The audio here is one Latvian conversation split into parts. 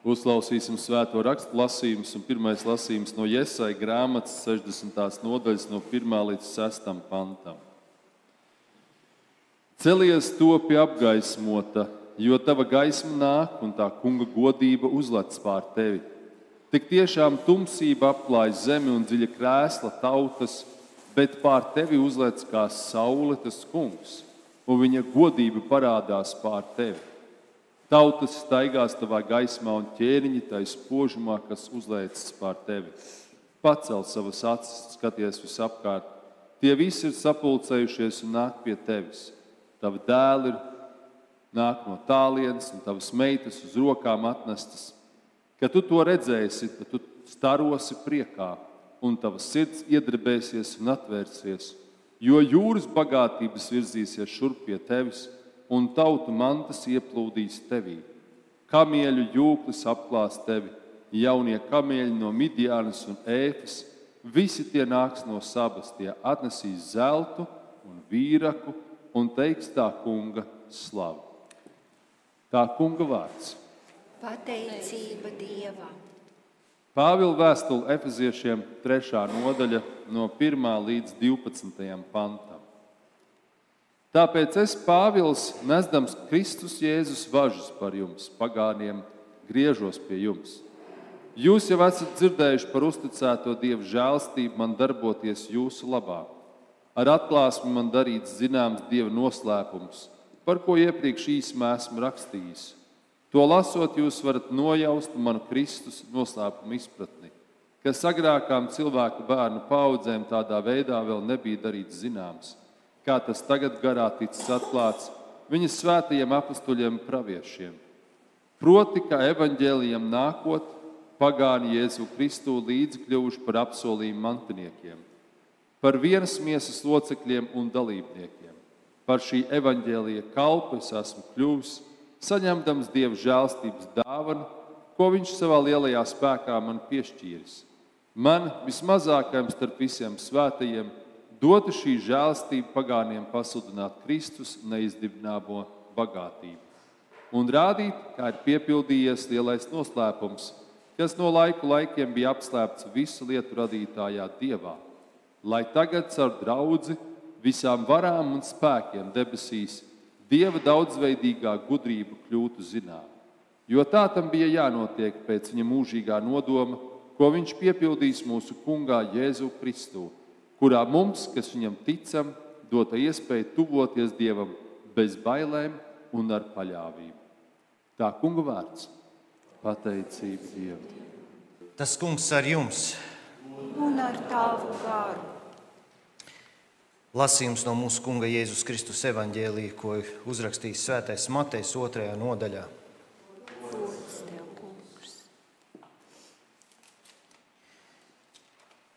Uzklausīsim svēto rakstu lasījumus, un pirmais lasījums no Jesaja grāmatas 60. nodaļas no 1. līdz 6. pantam. Celies topi apgaismota, jo tava gaisma nāk, un tā kunga godība uzlec pār tevi. Tik tiešām tumsība apklāj zemi un dziļa krēsla tautas, bet pār tevi uzlec kā saule tas kungs, un viņa godība parādās pār tevi. Tautas staigās tavā gaismā un ķēniņi tai spožumā, kas uzliecas pār tevi. Pacel savas acis, skaties visapkārt. Tie visi ir sapulcējušies un nāk pie tevis. Tavi dēli nāk no tālienes, un tavas meitas uz rokām atnestas. Kad tu to redzēsi, tad tu starosi priekā, un tavas sirds iedrebēsies un atvērsies, jo jūras bagātības virzīsies šurp pie tevis, un tautu mantas ieplūdīs tevī. Kamieļu jūklis apklās tevi, jaunie kamieļi no Midjānas un Ēfas, visi tie nāks no Sabas, tie atnesīs zeltu un vīraku un teiks tā kunga slavu. Tā kunga vārds. Pateicība Dievam. Pāvila vēstule Efeziešiem 3. nodaļa no 1. līdz 12. pantam. Tāpēc es, Pāvils, nesdams Kristus Jēzus važus par jums, pagāniem, griežos pie jums. Jūs jau esat dzirdējuši par uzticēto Dievu žēlstību man darboties jūsu labā. Ar atklāsmi man darīts zināms Dieva noslēpums, par ko iepriekš īsumā esmu rakstījis. To lasot, jūs varat nojaust manu Kristus noslēpumu izpratni, kas agrākām cilvēku bērnu paudzēm tādā veidā vēl nebija darīts zināms, kā tas tagad garā ticis atklāts viņa svētajiem apustuļiem praviešiem. Proti, ka evaņģēlijam nākot, pagāni Jēzu Kristu līdzi kļuvuši par apsolījumu mantiniekiem, par vienas miesas locekļiem un dalībniekiem. Par šī evaņģēlija kalpu es esmu kļuvis, saņemdams Dieva žēlstības dāvanu, ko viņš savā lielajā spēkā man piešķīris. Man, vismazākajam starp visiem svētajiem, dotu šī žēlstība pagāniem pasludināt Kristus neizdibināmo bagātību un rādīt, kā ir piepildījies lielais noslēpums, kas no laiku laikiem bija apslēpts visu lietu radītājā Dievā, lai tagad caur draudzi visām varām un spēkiem debesīs Dieva daudzveidīgā gudrība kļūtu zinām. Jo tā tam bija jānotiek pēc viņa mūžīgā nodoma, ko viņš piepildīs mūsu kungā Jēzu Kristu, kurā mums, kas viņam ticam, dota iespēja tuvoties Dievam bez bailēm un ar paļāvību. Tā kunga vārds. Pateicība Dievam. Tas kungs ar jums. Un ar tavu garu. Lasījums no mūsu kunga Jēzus Kristus evaņģēlija, ko uzrakstījis svētais Matejs 2. nodaļā. Gods tev, kungs.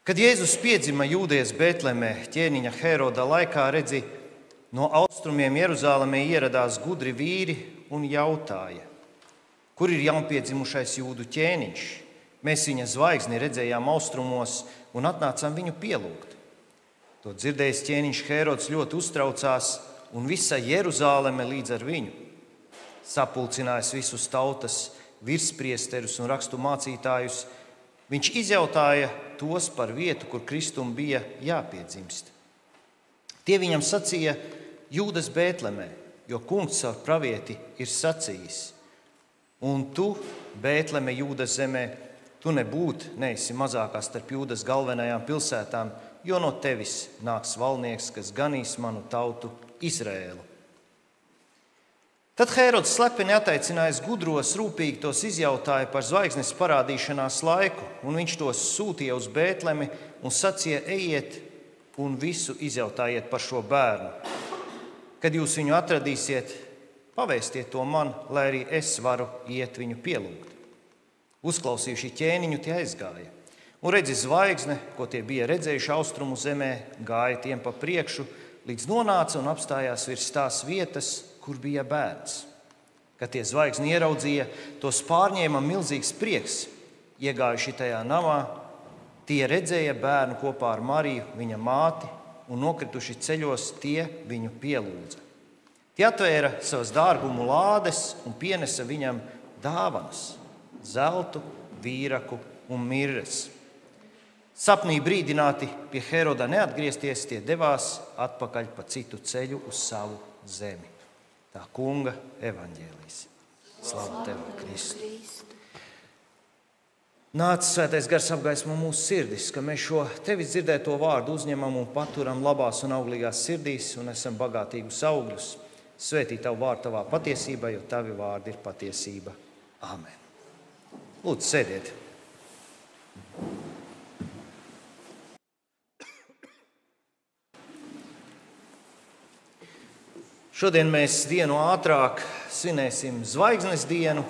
Kad Jēzus piedzima Jūdejas Betlemē, ķēniņa Heroda laikā, redzi, no austrumiem Jeruzalemē ieradās gudri vīri un jautāja, kur ir jaunpiedzimušais jūdu ķēniņš? Mēs viņa zvaigzni redzējām austrumos un atnācām viņu pielūgt. To dzirdējis ķēniņš Herods ļoti uztraucās un visa Jeruzaleme līdz ar viņu. Sapulcinājis visus tautas virspriesterus un rakstu mācītājus, viņš izjautāja tos par vietu, kur Kristum bija jāpiedzimst. Tie viņam sacīja Jūdas Betlemē, jo kungs caur pravieti ir sacījis. Un tu, Betleme, Jūdas zemē, tu neesi mazākā starp Jūdas galvenajām pilsētām, jo no tevis nāks valnieks, kas ganīs manu tautu Izraēlu. Tad Herods slepeni attaicinājis gudros, rūpīgi tos izjautāja par zvaigznes parādīšanās laiku, un viņš tos sūtīja uz Betlemi un sacīja, ejiet un visu izjautājiet par šo bērnu. Kad jūs viņu atradīsiet, pavēstiet to man, lai arī es varu iet viņu pielūgt. Uzklausījuši ķēniņu, tie aizgāja. Un redzi zvaigzne, ko tie bija redzējuši austrumu zemē, gāja tiem pa priekšu, līdz nonāca un apstājās virs tās vietas, kur bija bērns. Kad tie zvaigzni ieraudzīja, tos pārņēma milzīgs prieks. Iegājuši tajā namā, tie redzēja bērnu kopā ar Mariju, viņa māti, un nokrituši ceļos, tie viņu pielūdza. Tie atvēra savas dārgumu lādes un pienesa viņam dāvanas. zeltu, vīraku un mirres. Sapnī brīdināti pie Heroda neatgriezties, tie devās atpakaļ pa citu ceļu uz savu zemi. Tā kunga evaņģēlijs. Slavu tev, Kristu! Nāc, Svētais Gars, apgaismo mūsu sirdis, ka mēs šo tevis dzirdēto vārdu uzņemam un paturam labās un auglīgās sirdīs un esam bagātīgus augļus. Svētī tavu vārdu tavā patiesībā, jo tavi vārdi ir patiesība. Āmen. Lūdzu, sēdiet. Šodien mēs dienu ātrāk svinēsim Zvaigznes dienu,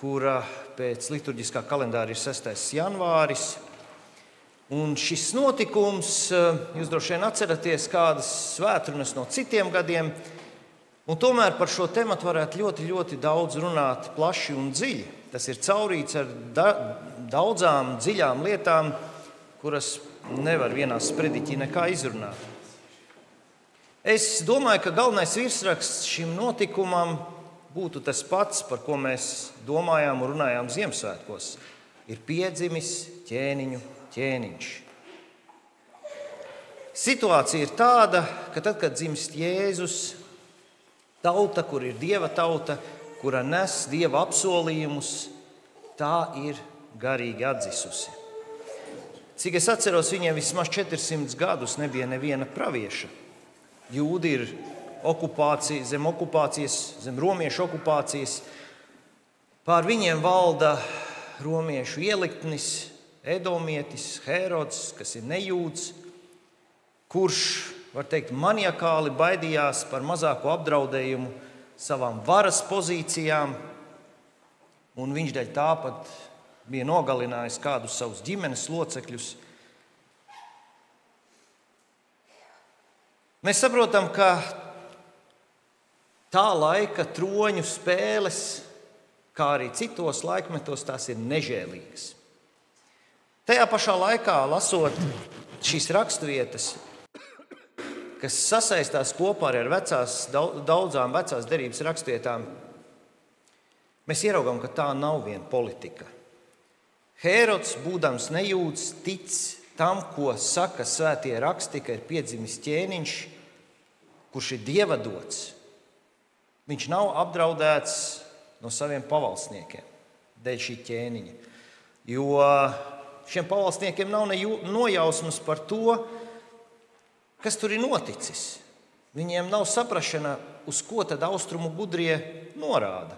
kura pēc liturģiskā kalendāra ir 6. janvāris. Un šis notikums, jūs droši vien atceraties kādas svētrunas no citiem gadiem, un tomēr par šo tematu varētu ļoti, ļoti daudz runāt plaši un dziļi. Tas ir caurīts ar daudzām dziļām lietām, kuras nevar vienā sprediķī nekā izrunāt. Es domāju, ka galvenais virsraksts šim notikumam būtu tas pats, par ko mēs domājām un runājām Ziemassvētkos. Ir piedzimis ķēniņu ķēniņš. Situācija ir tāda, ka tad, kad dzimst Jēzus, tauta, kur ir Dieva tauta, kura nes Dieva apsolījumus, tā ir garīgi atdzisusi. Cik es atceros, viņiem vismaz 400 gadus nebija neviena pravieša. Jūdi ir zem okupācijas, zem romiešu okupācijas. Pār viņiem valda romiešu ieliktnis, edomietis, Herods, kas ir nejūds, kurš, var teikt, maniakāli baidījās par mazāko apdraudējumu savām varas pozīcijām, un viņš dēļ tāpat bija nogalinājis kādus savus ģimenes locekļus. Mēs saprotam, ka tā laika troņu spēles, kā arī citos laikmetos, tās ir nežēlīgas. Tajā pašā laikā, lasot šīs raksturvietas, kas sasaistās kopā ar daudzām vecās derības rakstvietām, mēs ieraugām, ka tā nav viena politika. Herods, būdams nejūds, tic tam, ko saka svētie raksti, ka ir piedzimis ķēniņš, kurš ir Dieva dots. Viņš nav apdraudēts no saviem pavalsniekiem dēļ šī ķēniņa, jo šiem pavalsniekiem nav nojausmas par to, kas tur ir noticis. Viņiem nav saprašana, uz ko tad austrumu gudrie norāda.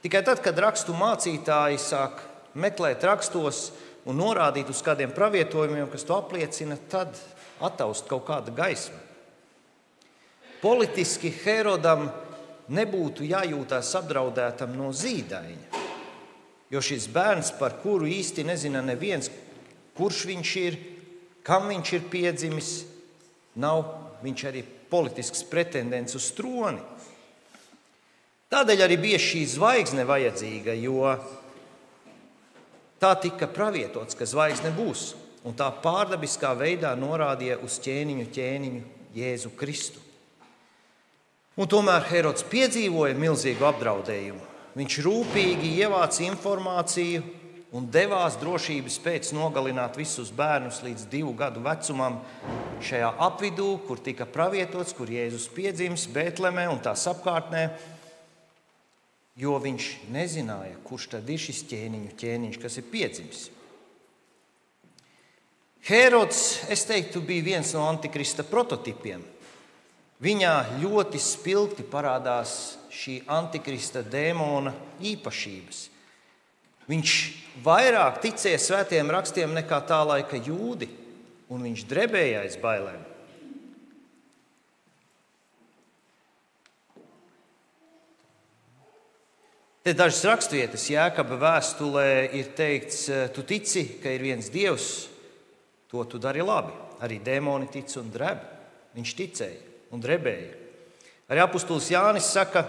Tikai tad, kad rakstu mācītāji sāk meklēt rakstos un norādīt uz kādiem pravietojumiem, kas to apliecina, tad attaust kaut kāda gaisma. Politiski Herodam nebūtu jājūtās apdraudētam no zīdaiņa, jo šis bērns, par kuru īsti nezina neviens, kurš viņš ir, kam viņš ir piedzimis, nav viņš arī politisks pretendents uz troni. Tādēļ arī bija šī zvaigzne vajadzīga, jo tā tika pravietots, ka zvaigzne būs, un tā pārdabiskā veidā norādīja uz ķēniņu Jēzu Kristu. Un tomēr Herods piedzīvoja milzīgu apdraudējumu. Viņš rūpīgi ievāca informāciju un devās drošības pēc nogalināt visus bērnus līdz 2 gadu vecumam šajā apvidū, kur tika pravietots, kur Jēzus piedzims Bētlemē un tās apkārtnē, jo viņš nezināja, kurš tad ir šis ķēniņš, kas ir piedzimis. Herods, es teiktu, bija viens no antikrista prototipiem. Viņā ļoti spilgti parādās šī antikrista dēmona īpašības. Viņš vairāk ticēja svētiem rakstiem nekā tā laika jūdi, un viņš drebēja aiz bailēm. Te dažas raksturvietas Jēkaba vēstulē ir teikts, tu tici, ka ir viens Dievs, to tu dari labi. Arī dēmoni tic un dreb. Viņš ticēja un drebēja. Arī apustulis Jānis saka,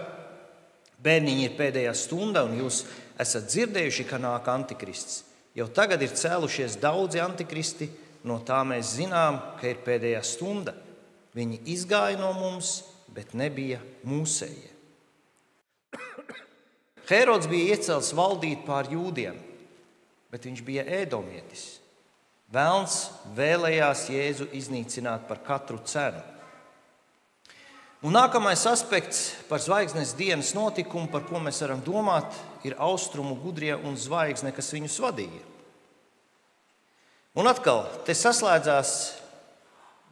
bērniņi ir pēdējā stunda, un jūs esat dzirdējuši, ka nāk antikrists. Jau tagad ir cēlušies daudzi antikristi, no tā mēs zinām, ka ir pēdējā stunda. Viņi izgāja no mums, bet nebija mūsējie. Hērods bija iecelts valdīt pār jūdiem, bet viņš bija ēdomietis. Velns vēlējās Jēzu iznīcināt par katru cenu. Un nākamais aspekts par zvaigznes dienas notikumu, par ko mēs varam domāt, ir austrumu gudrie un zvaigzne, kas viņus vadīja. Un atkal, te saslēdzās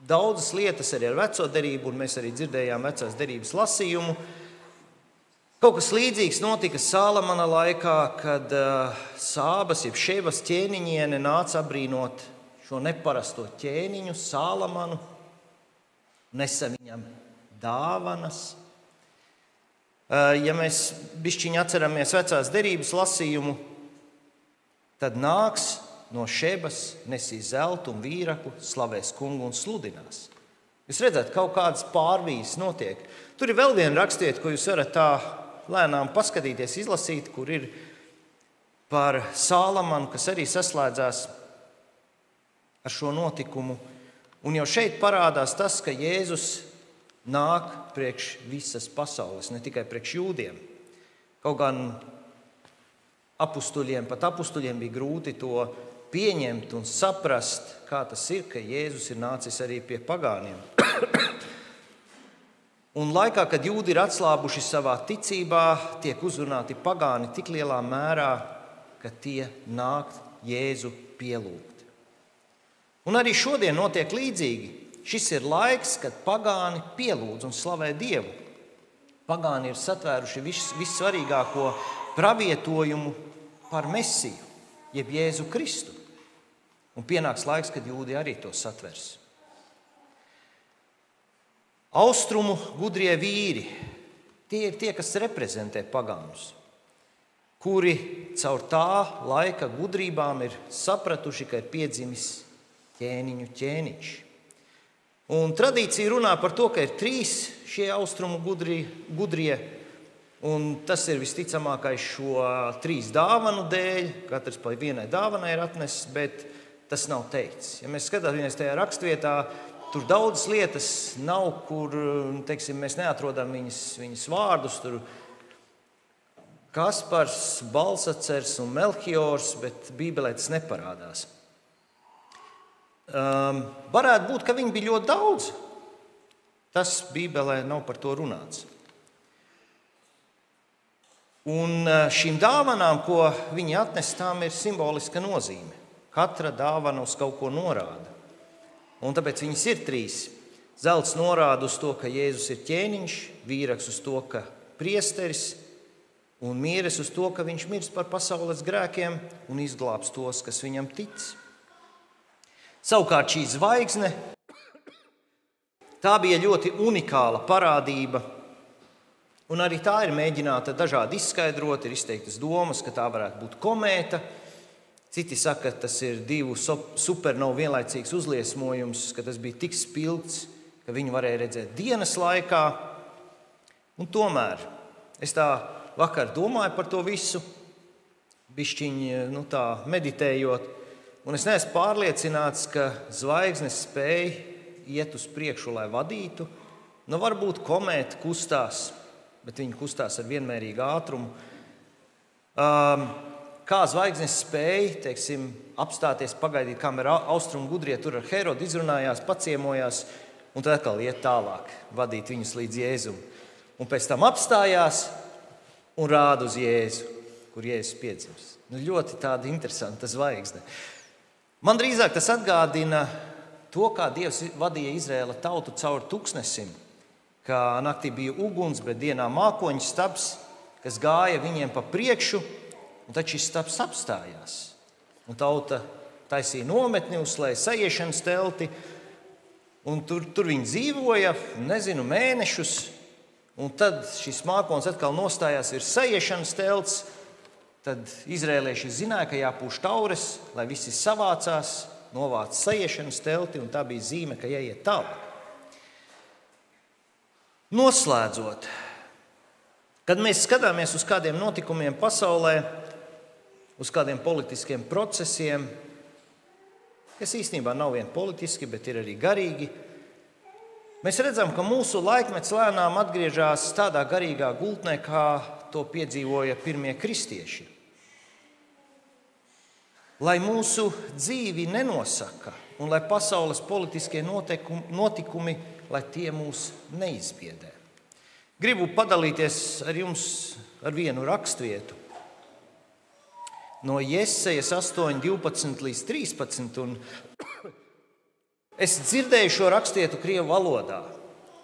daudzas lietas arī ar veco derību, un mēs arī dzirdējām vecās derības lasījumu. Kaut kas līdzīgs notika Salamana laikā, kad Sābas, jeb Šebas ķēniņiene nāca abrīnot šo neparasto ķēniņu Salamanu, nesa viņam dāvanas. Ja mēs bišķiņi atceramies vecās derības lasījumu, tad nāks no Šebas, nesīs zeltu un vīraku, slavēs kungu un sludinās. Jūs redzat, kaut kādas pārvijas notiek. Tur ir vēl viena rakstiet, ko jūs varat tā lēnām paskatīties, izlasīt, kur ir par Salamanu, kas arī saslēdzās ar šo notikumu. Un jau šeit parādās tas, ka Jēzus nāk priekš visas pasaules, ne tikai priekš jūdiem. Kaut gan pat apustuļiem bija grūti to pieņemt un saprast, kā tas ir, ka Jēzus ir nācis arī pie pagāniem. Un laikā, kad jūdi ir atslābuši savā ticībā, tiek uzrunāti pagāni tik lielā mērā, ka tie nāk Jēzu pielūgt. Un arī šodien notiek līdzīgi. Šis ir laiks, kad pagāni pielūdz un slavē Dievu. Pagāni ir satvēruši vissvarīgāko pravietojumu par Mesiju, jeb Jēzu Kristu. Un pienāks laiks, kad jūdi arī to satvers. Austrumu gudrie vīri, tie ir tie, kas reprezentē pagānus, kuri caur tā laika gudrībām ir sapratuši, ka ir piedzimis ķēniņu ķēniņš. Un tradīcija runā par to, ka ir 3 šie austrumu gudrie, un tas ir visticamākais šo 3 dāvanu dēļ, katrs pa vienai dāvanai ir atnesis, bet tas nav teikts. Ja mēs skatāmies tajā rakstvietā, tur daudzas lietas nav, kur, teiksim, mēs neatrodam viņas vārdus, tur Kaspars, Balsacers un Melchiors, bet Bībelē tas neparādās. Varētu būt, ka viņi bija ļoti daudz. Tas Bībelē nav par to runāts. Un šīm dāvanām, ko viņi atnes, tām ir simboliska nozīme. Katra dāvana uz kaut ko norāda. Un tāpēc viņas ir 3. Zelts norāda uz to, ka Jēzus ir ķēniņš, vīraks uz to, ka priesteris, un mieres uz to, ka viņš mirst par pasaules grēkiem un izglābs tos, kas viņam tic. Savukārt šī zvaigzne, tā bija ļoti unikāla parādība, un arī tā ir mēģināta dažādi izskaidrot, ir izteiktas domas, ka tā varētu būt komēta. Citi saka, ka tas ir 2 supernovu vienlaicīgs uzliesmojums, ka tas bija tik spilgts, ka viņu varēja redzēt dienas laikā. Un tomēr es tā vakar domāju par to visu, bišķiņi tā meditējot, un es neesmu pārliecināts, ka zvaigznes spēj iet uz priekšu, lai vadītu. Varbūt komēta kustās, bet viņi kustās ar vienmērīgu ātrumu. Kā zvaigznes spēja, teiksim, apstāties, pagaidīt, kamēr austrumu gudrie tur ar Hērodu izrunājās, paciemojās, un tad atkal iet tālāk, vadīt viņus līdz Jēzum. Un pēc tam apstājās un rāda uz Jēzu, kur Jēzus piedzims. Ļoti tāda interesanta zvaigzne. Man drīzāk tas atgādina to, kā Dievs vadīja Izraēla tautu cauri tuksnesim, kā naktī bija uguns, bet dienā mākoņu stabs, kas gāja viņiem pa priekšu, un tad šis stabs apstājās. Un tauta taisīja nometni, uzslēja sajiešanas telti, un tur viņi dzīvoja, mēnešus, un tad šis mākonis atkal nostājās virs sajiešanas telts. Tad izrēlieši zināja, ka jāpūš taures, lai visi savācās, novāc sajiešanas telti, un tā bija zīme, ka jāiet tālāk. Noslēdzot, kad mēs skatāmies uz kādiem notikumiem pasaulē, uz kādiem politiskiem procesiem, kas īstenībā nav vien politiski, bet ir arī garīgi, mēs redzam, ka mūsu laikmets lēnām atgriežas tādā garīgā gultnē, kā to piedzīvoja pirmie kristieši. Lai mūsu dzīvi nenosaka un lai pasaules politiskie notikumi, lai tie mūs neizbiedē. Gribu padalīties ar jums ar vienu rakstvietu. No Jesejas 8, 12 līdz 13. Un es dzirdēju šo rakstvietu krievu valodā.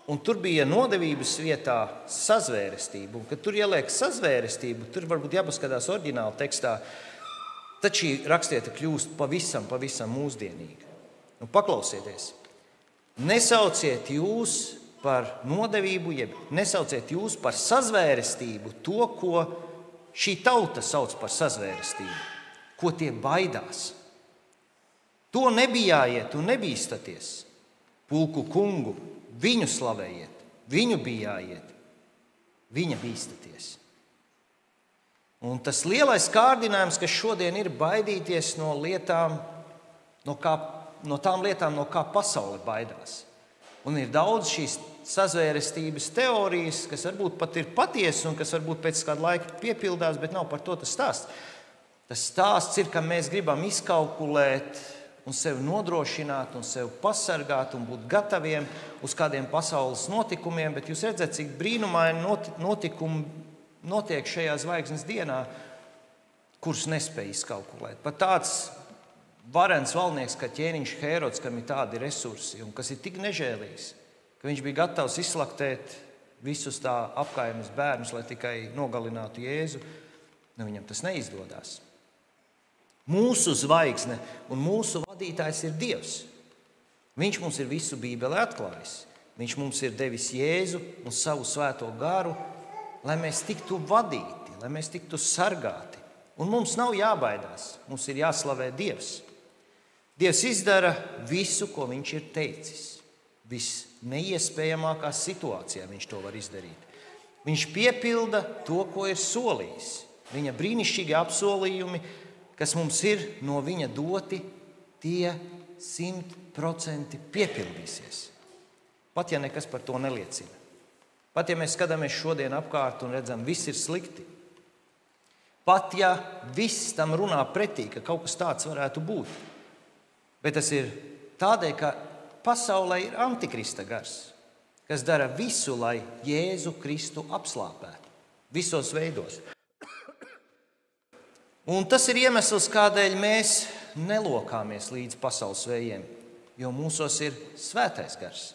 Un tur bija nodevības vietā sazvērestība. Un, kad tur ieliek sazvērestību, tur varbūt jāpaskatās oriģināla tekstā, tad šī rakstieta kļūst pavisam mūsdienīga. Nu, paklausieties. Nesauciet jūs par nodevību, jeb nesauciet jūs par sazvērestību to, ko šī tauta sauc par sazvērestību, ko tie baidās. To nebijājiet un nebīstaties. Pulku kungu, viņu slavējiet, viņu bijājiet, viņa bīstaties. Un tas lielais kārdinājums, kas šodien ir baidīties no tām lietām, no kā pasaule baidās. Un ir daudz šīs sazvērestības teorijas, kas varbūt pat ir patiesas un kas varbūt pēc kāda laika piepildās, bet nav par to tas stāsts. Tas stāsts ir, ka mēs gribam izkalkulēt un sevi nodrošināt un sevi pasargāt un būt gataviem uz kādiem pasaules notikumiem, bet jūs redzat, cik brīnumaini notikumi notiek šajā zvaigznes dienā, kurus nespēja izkalkulēt. Pat tāds varens valdnieks, kā ķēniņš Hērods, kam ir tādi resursi un kas ir tik nežēlīgs, ka viņš bija gatavs izslaktēt visus tā apkaimes bērnus, lai tikai nogalinātu Jēzu, viņam tas neizdodas. Mūsu zvaigzne un mūsu vadītājs ir Dievs. Viņš mums ir visu Bībeli atklājis. Viņš mums ir devis Jēzu un savu svēto garu, lai mēs tiktu vadīti, lai mēs tiktu sargāti. Un mums nav jābaidās, mums ir jāslavē Dievs. Dievs izdara visu, ko viņš ir teicis. Visneiespējamākā situācijā viņš to var izdarīt. Viņš piepilda to, ko ir solījis. Viņa brīnišķīgi apsolījumi, kas mums ir no viņa doti, tie 100% piepildīsies. Pat ja nekas par to neliecina. Pat ja mēs skatāmies šodien apkārt un redzam, viss ir slikti. Pat ja viss tam runā pretī, ka kaut kas tāds varētu būt. Bet tas ir tādēļ, ka pasaulē ir antikrista gars, kas dara visu, lai Jēzu Kristu apslāpētu. Visos veidos. Un tas ir iemesls, kādēļ mēs nelokāmies līdz pasaules vējiem, jo mūsos ir svētais gars.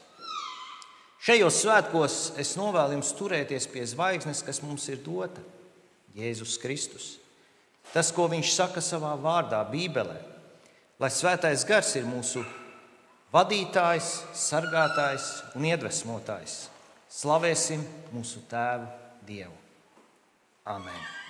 Šajos svētkos es novēlu jums turēties pie zvaigznes, kas mums ir dota, Jēzus Kristus. Tas, ko viņš saka savā vārdā, Bībelē, lai svētais gars ir mūsu vadītājs, sargātājs un iedvesmotājs. Slavēsim mūsu Tēvu Dievu. Amen.